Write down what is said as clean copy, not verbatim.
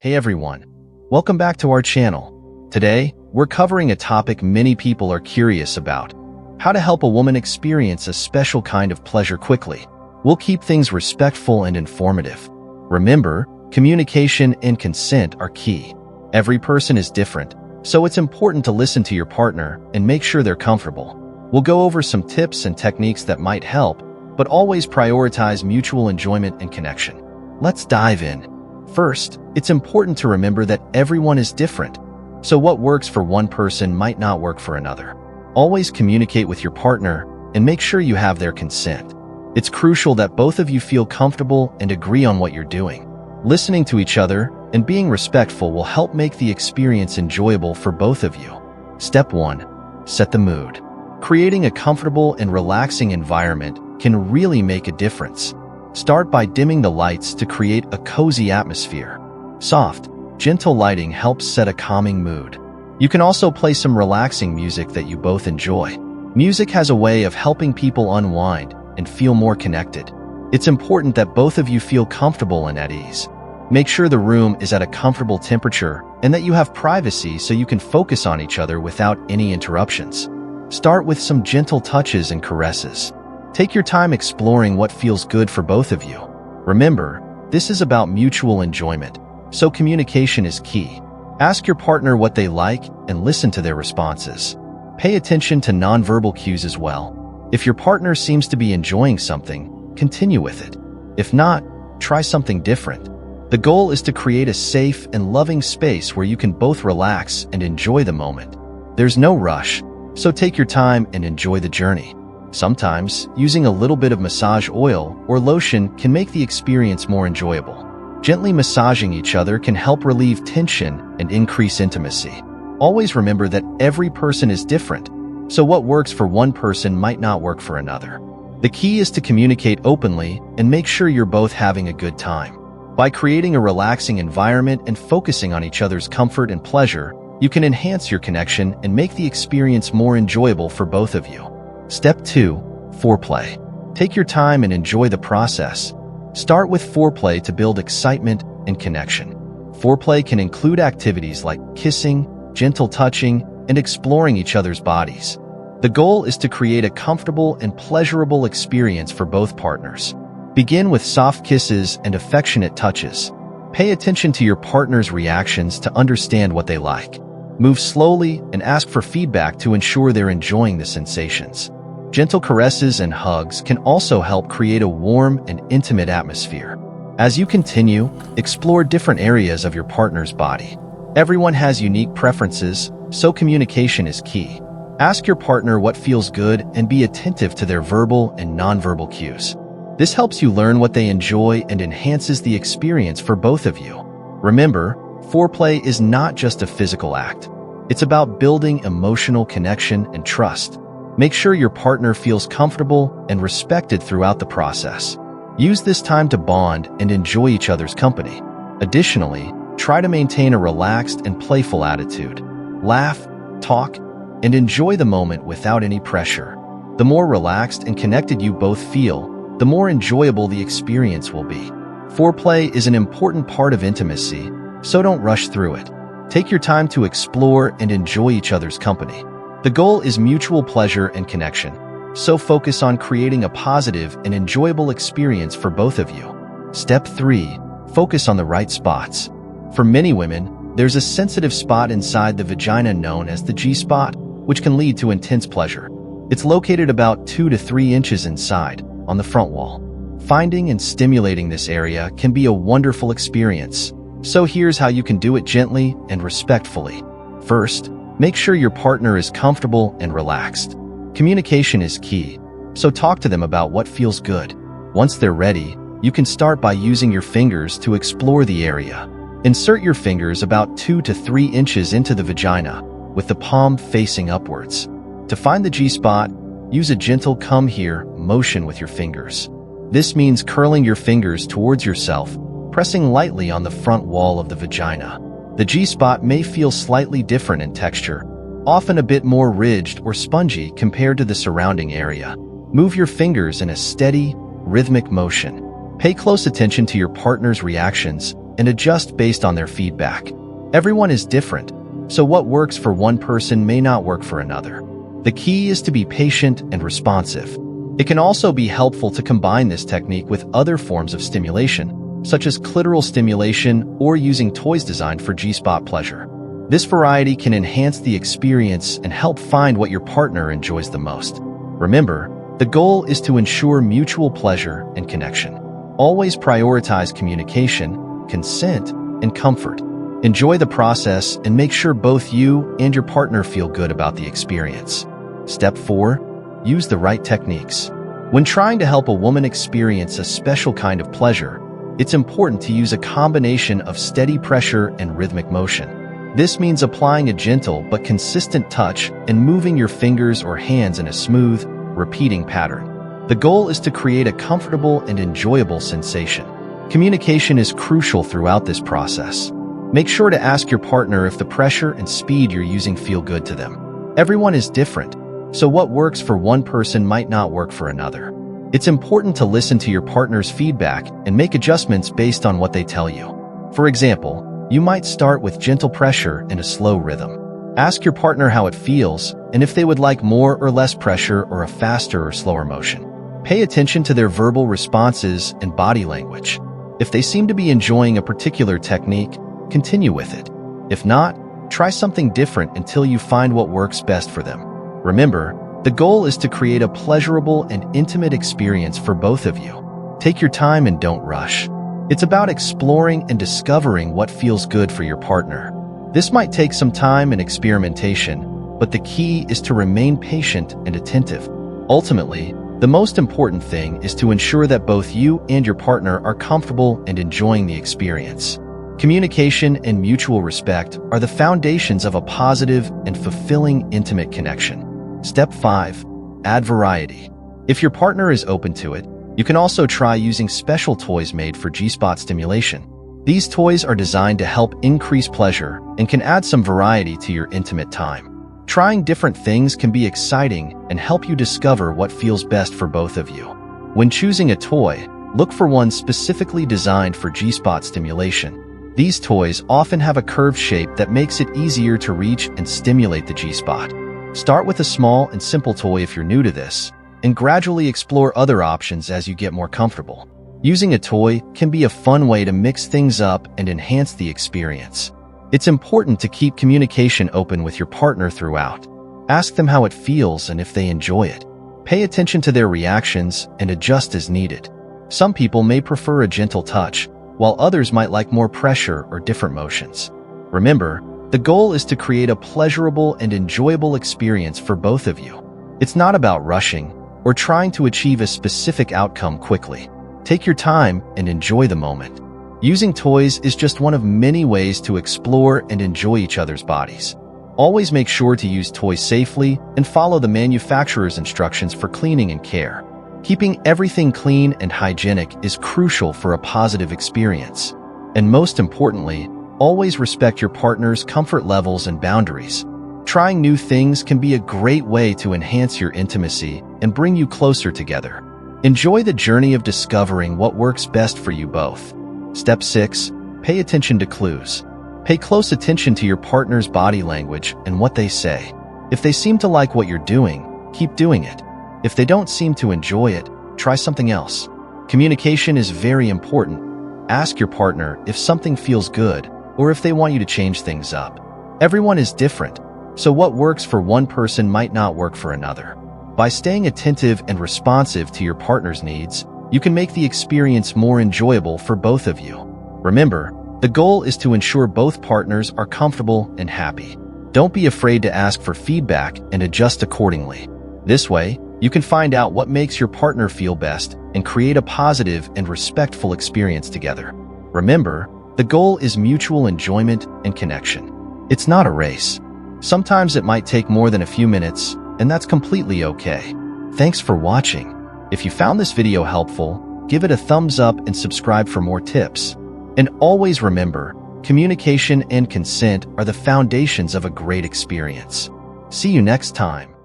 Hey everyone, welcome back to our channel. Today, we're covering a topic many people are curious about: how to help a woman experience a special kind of pleasure quickly. We'll keep things respectful and informative. Remember, communication and consent are key. Every person is different, so it's important to listen to your partner and make sure they're comfortable. We'll go over some tips and techniques that might help, but always prioritize mutual enjoyment and connection. Let's dive in. First, it's important to remember that everyone is different, so what works for one person might not work for another. Always communicate with your partner and make sure you have their consent. It's crucial that both of you feel comfortable and agree on what you're doing. Listening to each other and being respectful will help make the experience enjoyable for both of you. Step 1. Set the mood. Creating a comfortable and relaxing environment can really make a difference. Start by dimming the lights to create a cozy atmosphere. Soft, gentle lighting helps set a calming mood. You can also play some relaxing music that you both enjoy. Music has a way of helping people unwind and feel more connected. It's important that both of you feel comfortable and at ease. Make sure the room is at a comfortable temperature and that you have privacy so you can focus on each other without any interruptions. Start with some gentle touches and caresses. Take your time exploring what feels good for both of you. Remember, this is about mutual enjoyment, so communication is key. Ask your partner what they like and listen to their responses. Pay attention to nonverbal cues as well. If your partner seems to be enjoying something, continue with it. If not, try something different. The goal is to create a safe and loving space where you can both relax and enjoy the moment. There's no rush, so take your time and enjoy the journey. Sometimes, using a little bit of massage oil or lotion can make the experience more enjoyable. Gently massaging each other can help relieve tension and increase intimacy. Always remember that every person is different, so what works for one person might not work for another. The key is to communicate openly and make sure you're both having a good time. By creating a relaxing environment and focusing on each other's comfort and pleasure, you can enhance your connection and make the experience more enjoyable for both of you. Step 2. Foreplay. Take your time and enjoy the process. Start with foreplay to build excitement and connection. Foreplay can include activities like kissing, gentle touching, and exploring each other's bodies. The goal is to create a comfortable and pleasurable experience for both partners. Begin with soft kisses and affectionate touches. Pay attention to your partner's reactions to understand what they like. Move slowly and ask for feedback to ensure they're enjoying the sensations. Gentle caresses and hugs can also help create a warm and intimate atmosphere. As you continue, explore different areas of your partner's body. Everyone has unique preferences, so communication is key. Ask your partner what feels good and be attentive to their verbal and nonverbal cues. This helps you learn what they enjoy and enhances the experience for both of you. Remember, foreplay is not just a physical act. It's about building emotional connection and trust. Make sure your partner feels comfortable and respected throughout the process. Use this time to bond and enjoy each other's company. Additionally, try to maintain a relaxed and playful attitude. Laugh, talk, and enjoy the moment without any pressure. The more relaxed and connected you both feel, the more enjoyable the experience will be. Foreplay is an important part of intimacy, so don't rush through it. Take your time to explore and enjoy each other's company. The goal is mutual pleasure and connection, so focus on creating a positive and enjoyable experience for both of you. Step 3. Focus on the right spots. For many women, there's a sensitive spot inside the vagina known as the G-spot, which can lead to intense pleasure. It's located about 2 to 3 inches inside, on the front wall. Finding and stimulating this area can be a wonderful experience, so here's how you can do it gently and respectfully. First, make sure your partner is comfortable and relaxed. Communication is key, so talk to them about what feels good. Once they're ready, you can start by using your fingers to explore the area. Insert your fingers about 2 to 3 inches into the vagina, with the palm facing upwards. To find the G-spot, use a gentle "come here" motion with your fingers. This means curling your fingers towards yourself, pressing lightly on the front wall of the vagina. The G-spot may feel slightly different in texture, often a bit more ridged or spongy compared to the surrounding area. Move your fingers in a steady, rhythmic motion. Pay close attention to your partner's reactions and adjust based on their feedback. Everyone is different, so what works for one person may not work for another. The key is to be patient and responsive. It can also be helpful to combine this technique with other forms of stimulation, such as clitoral stimulation or using toys designed for G-spot pleasure. This variety can enhance the experience and help find what your partner enjoys the most. Remember, the goal is to ensure mutual pleasure and connection. Always prioritize communication, consent, and comfort. Enjoy the process and make sure both you and your partner feel good about the experience. Step 4. Use the right techniques. When trying to help a woman experience a special kind of pleasure, it's important to use a combination of steady pressure and rhythmic motion. This means applying a gentle but consistent touch and moving your fingers or hands in a smooth, repeating pattern. The goal is to create a comfortable and enjoyable sensation. Communication is crucial throughout this process. Make sure to ask your partner if the pressure and speed you're using feel good to them. Everyone is different, so what works for one person might not work for another. It's important to listen to your partner's feedback and make adjustments based on what they tell you. For example, you might start with gentle pressure and a slow rhythm. Ask your partner how it feels and if they would like more or less pressure or a faster or slower motion. Pay attention to their verbal responses and body language. If they seem to be enjoying a particular technique, continue with it. If not, try something different until you find what works best for them. Remember, the goal is to create a pleasurable and intimate experience for both of you. Take your time and don't rush. It's about exploring and discovering what feels good for your partner. This might take some time and experimentation, but the key is to remain patient and attentive. Ultimately, the most important thing is to ensure that both you and your partner are comfortable and enjoying the experience. Communication and mutual respect are the foundations of a positive and fulfilling intimate connection. Step 5. Add variety. If your partner is open to it, you can also try using special toys made for G-spot stimulation. These toys are designed to help increase pleasure and can add some variety to your intimate time. Trying different things can be exciting and help you discover what feels best for both of you. When choosing a toy, look for one specifically designed for G-spot stimulation. These toys often have a curved shape that makes it easier to reach and stimulate the G-spot. Start with a small and simple toy if you're new to this, and gradually explore other options as you get more comfortable. Using a toy can be a fun way to mix things up and enhance the experience. It's important to keep communication open with your partner throughout. Ask them how it feels and if they enjoy it. Pay attention to their reactions and adjust as needed. Some people may prefer a gentle touch, while others might like more pressure or different motions. Remember, the goal is to create a pleasurable and enjoyable experience for both of you. It's not about rushing or trying to achieve a specific outcome quickly. Take your time and enjoy the moment. Using toys is just one of many ways to explore and enjoy each other's bodies. Always make sure to use toys safely and follow the manufacturer's instructions for cleaning and care. Keeping everything clean and hygienic is crucial for a positive experience. And most importantly, always respect your partner's comfort levels and boundaries. Trying new things can be a great way to enhance your intimacy and bring you closer together. Enjoy the journey of discovering what works best for you both. Step 6. Pay attention to clues. Pay close attention to your partner's body language and what they say. If they seem to like what you're doing, keep doing it. If they don't seem to enjoy it, try something else. Communication is very important. Ask your partner if something feels good or if they want you to change things up. Everyone is different, so what works for one person might not work for another. By staying attentive and responsive to your partner's needs, you can make the experience more enjoyable for both of you. Remember, the goal is to ensure both partners are comfortable and happy. Don't be afraid to ask for feedback and adjust accordingly. This way, you can find out what makes your partner feel best and create a positive and respectful experience together. Remember, the goal is mutual enjoyment and connection. It's not a race. Sometimes it might take more than a few minutes, and that's completely okay. Thanks for watching. If you found this video helpful, give it a thumbs up and subscribe for more tips. And always remember, communication and consent are the foundations of a great experience. See you next time.